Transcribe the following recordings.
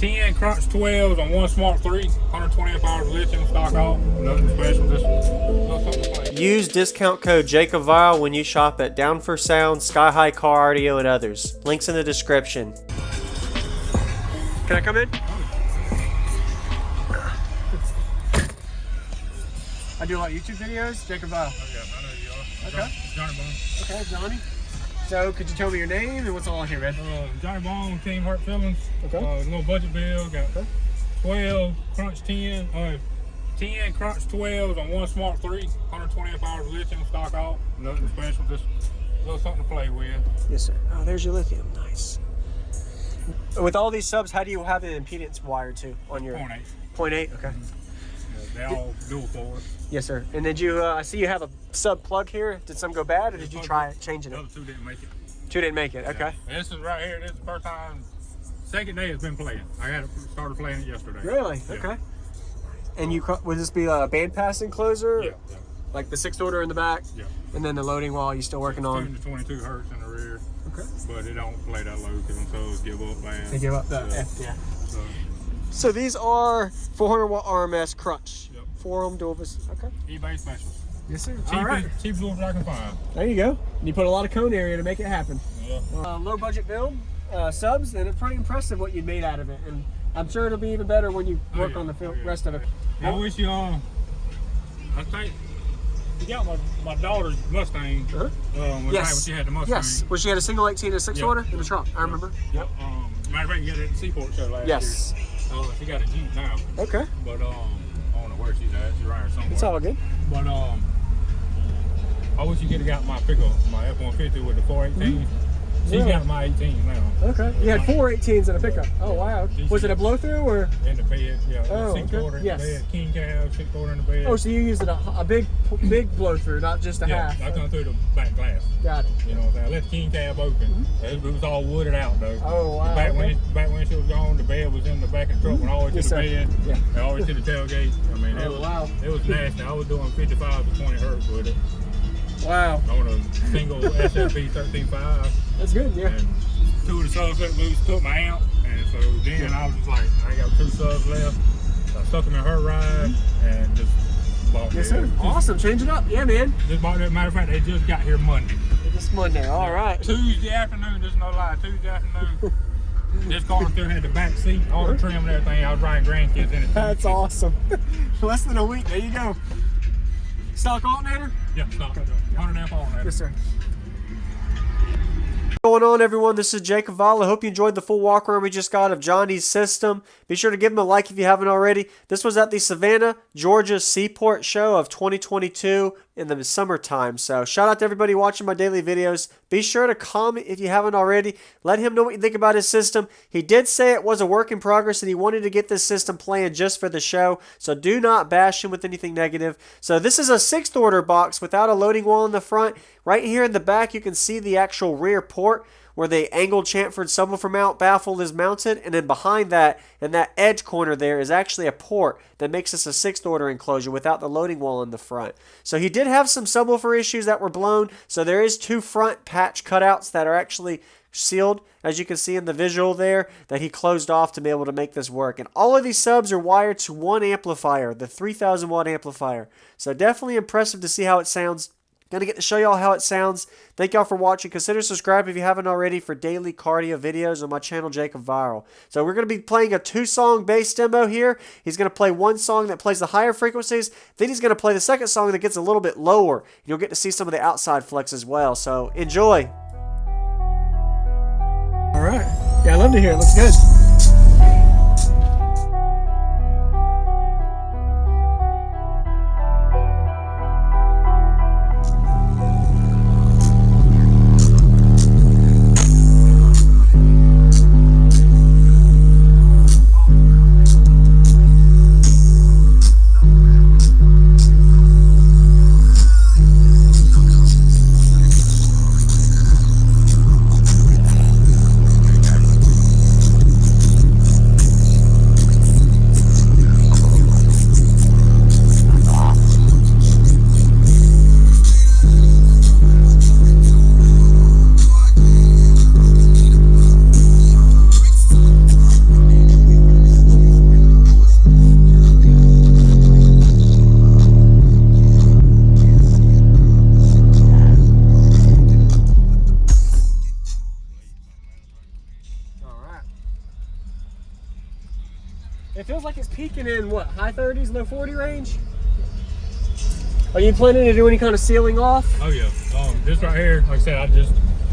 10 crunch 12s on one smart 3, 120 hours of lithium, stock off, nothing special, just something to play. Use discount code JACOBVIRAL when you shop at Down for Sound, Sky High Car Audio, and others. Links in the description. Can I come in? I do a lot of YouTube videos. Jacob Vile. Oh yeah, I know you are. Okay. Johnyy Bone. Okay, Johnny. So, could you tell me your name and what's all on here, man? Johnyy Bone, Team Hurt Feelings. Okay. No budget bill. Got 12 crunch 10. 10 crunch 12s on one smart 3, 120 hours of lithium, stock off, nothing special, just a little something to play with. Yes, sir. Oh, there's your lithium. Nice. With all these subs, how do you have the impedance wired to on your 0.8. 0.8? Okay. They all dual forward. Yes, sir. And did you? I see you have a sub plug here. Did some go bad, or did you try changing it? The other two didn't make it. Two didn't make it. Okay. Yeah. This is right here. This is the first time. Second day it's been playing. I started playing it yesterday. Really? Yeah. Okay. And you would this be a bandpass enclosure? Yeah. Like the 6th order in the back? Yeah. And then the loading wall you still working on? 10 to 22 hertz in the rear. Okay. But it don't play that low because them toes give up bad. They give up that. Yeah. So these are 400 watt RMS crunch. Yep. 4 ohm dual. Okay. eBay specials. Yes, sir. Cheapest, All right. cheapest ones I can find. There you go. And you put a lot of cone area to make it happen. Yeah. Low budget build, subs, and it's pretty impressive what you made out of it. And I'm sure it'll be even better when you work on the rest of it. I wish you I think you got my daughter's Mustang. When she had the Mustang. Yes. Where she had a single 18 and a 6 order in the trunk. I remember. Yep. Matter of fact, you got it at the Seaport show last year. She got a Jeep now. Okay. But I don't know where she's at. She's around here somewhere. It's all good. But I wish you could have got my pickup, my F-150 with the 418. She's got my 18 now. Okay. You had 4 18s in a pickup. Oh wow. Was it a blow through or? In the bed, yeah. Oh, 6 quarter in the bed. King cab, 6 quarter in the bed. Oh, so you used it a big blow through, not just a half. I come through the back glass. Got it. You know what I'm saying? I left the king cab open. It was all wooded out though. Oh wow. Back when she was gone, the bed was in the back of the truck. When always to the bed, and always to the tailgate. I mean, it was nasty. I was doing 55 to 20 hertz with it. Wow. On a single SFP 13.5. That's good, yeah. And 2 of the subs let loose, took my amp, and so then I was just like, I got 2 subs left. So I stuck them in her ride and just bought it. Yes, sir. Awesome. Change it up. Yeah, man. Just bought it. Matter of fact, they just got here Monday. This Monday. All right. Tuesday afternoon, just no lie, Tuesday afternoon. This car still had the back seat, all the trim and everything. I was riding grandkids in it. That's awesome. Less than a week. There you go. Stock alternator? Yeah, stock. 100 amp alternator. Yes, sir. What's going on, everyone? This is Jacob Vile. I hope you enjoyed the full walk around we just got of Johnny's system. Be sure to give him a like if you haven't already. This was at the Savannah, Georgia Seaport show of 2022 in the summertime. So shout out to everybody watching my daily videos. Be sure to comment if you haven't already. Let him know what you think about his system. He did say it was a work in progress and he wanted to get this system playing just for the show. So do not bash him with anything negative. So this is a 6th order box without a loading wall in the front. Right here in the back you can see the actual rear port where the angled chamfered subwoofer mount baffle is mounted, and then behind that, in that edge corner there, is actually a port that makes this a 6th order enclosure without the loading wall in the front. So he did have some subwoofer issues that were blown, so there is 2 front patch cutouts that are actually sealed, as you can see in the visual there, that he closed off to be able to make this work. And all of these subs are wired to one amplifier, the 3000 watt amplifier. So definitely impressive to see how it sounds. Gonna get to show y'all how it sounds. Thank y'all for watching. Consider subscribing if you haven't already for daily cardio videos on my channel, Jacob Viral. So we're gonna be playing a 2-song bass demo here. He's gonna play one song that plays the higher frequencies. Then he's gonna play the second song that gets a little bit lower. You'll get to see some of the outside flex as well. So enjoy. All right. Yeah, I love to hear it. Looks good. It feels like it's peaking in what, high 30s, low 40 range? Are you planning to do any kind of sealing off? Oh yeah. This right here, like I said, I just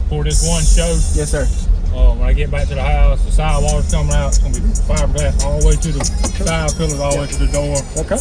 for this one show. Yes, sir. When I get back to the house, the sidewall's coming out. It's gonna be fiberglass all the way to the side pillars, all the way to the door. Okay.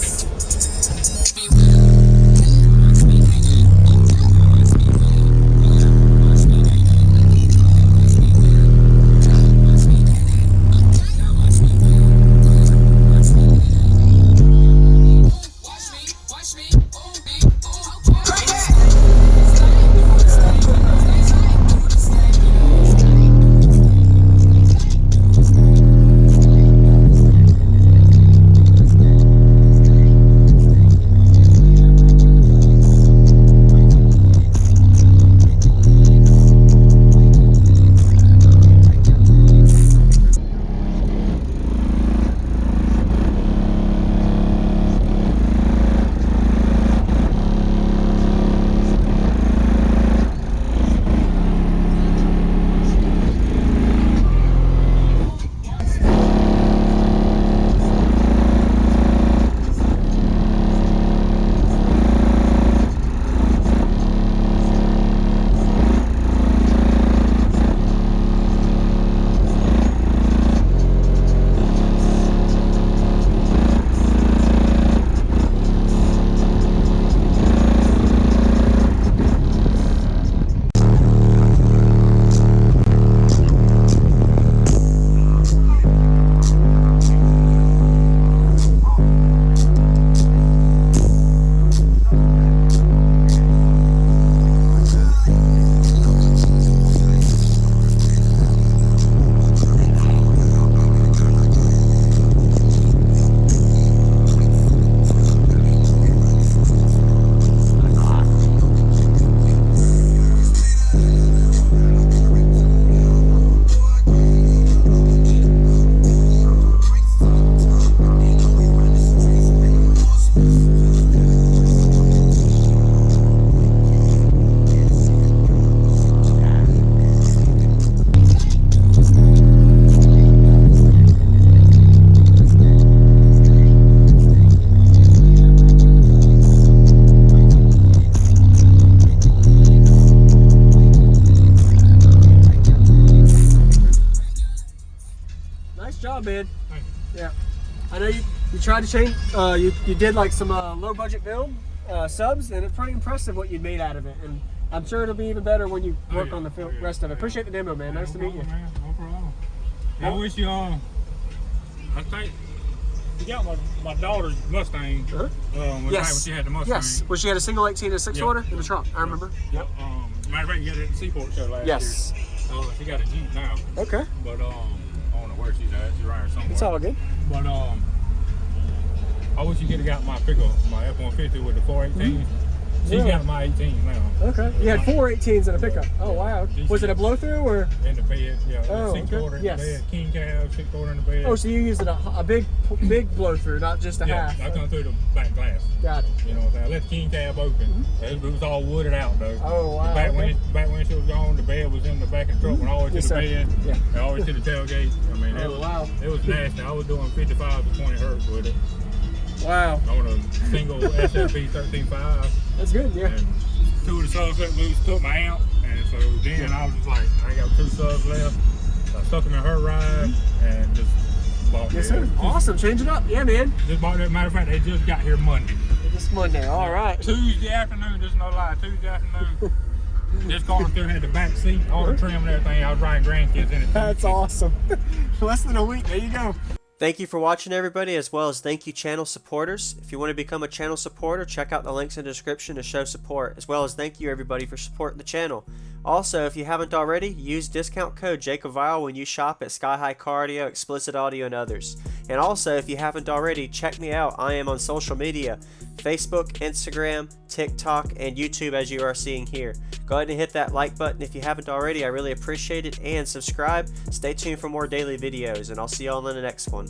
Man. Yeah, I know you tried to change. You did like some low budget build subs, and it's pretty impressive what you made out of it. And I'm sure it'll be even better when you work on the rest of it. Appreciate the demo, man. Nice to meet you. Man. No problem. I wish you I think you got my daughter's Mustang. Yes. When she had the Mustang. Yes. Well, she had a single 18 and a 6-quarter in the trunk. I remember. Yep. Matter of fact, you got it at the Seaport show last year. She got a Jeep now. Okay. But I don't know where she's at. She's around here somewhere. It's all good. But I wish you could have got my pickup, my F-150 with the 418. She's got my 18 now. Okay. You had 4 18s in a pickup. Oh wow. Was it a blow through or? In the bed, yeah. Oh, 6-quarter in the bed. King cab, 6-quarter in the bed. Oh, so you used a big blow through, not just a half. Yeah, I come through the back glass. Got it. You know what I'm saying? I left the king cab open. It was all wooded out though. Oh wow. The back when she was gone, the bed was in the back of the truck, went all the way to the bed, and all the way to the tailgate. I mean, it was nasty. I was doing 55 to 20 hertz with it. Wow. On a single SFP 13.5. That's good, yeah. And 2 of the subs that loose took my amp, and so then I was just like, I got 2 subs left. So I stuck them in her ride and just bought Yes, sir. Awesome. Change it up. Yeah, man. Just bought it. Matter of fact, they just got here Monday. This Monday. All right. Tuesday afternoon, just no lie. Tuesday afternoon. This car still had the back seat, all the trim and everything. I was riding grandkids in it. That's awesome. Less than a week. There you go. Thank you for watching, everybody, as well as thank you channel supporters. If you want to become a channel supporter, check out the links in the description to show support, as well as thank you everybody for supporting the channel. Also, if you haven't already, use discount code JACOBVILE when you shop at Sky High Car Audio, Explicit Audio, and others. And also, if you haven't already, check me out. I am on social media, Facebook, Instagram, TikTok, and YouTube, as you are seeing here. Go ahead and hit that like button if you haven't already. I really appreciate it. And subscribe. Stay tuned for more daily videos, and I'll see y'all in the next one.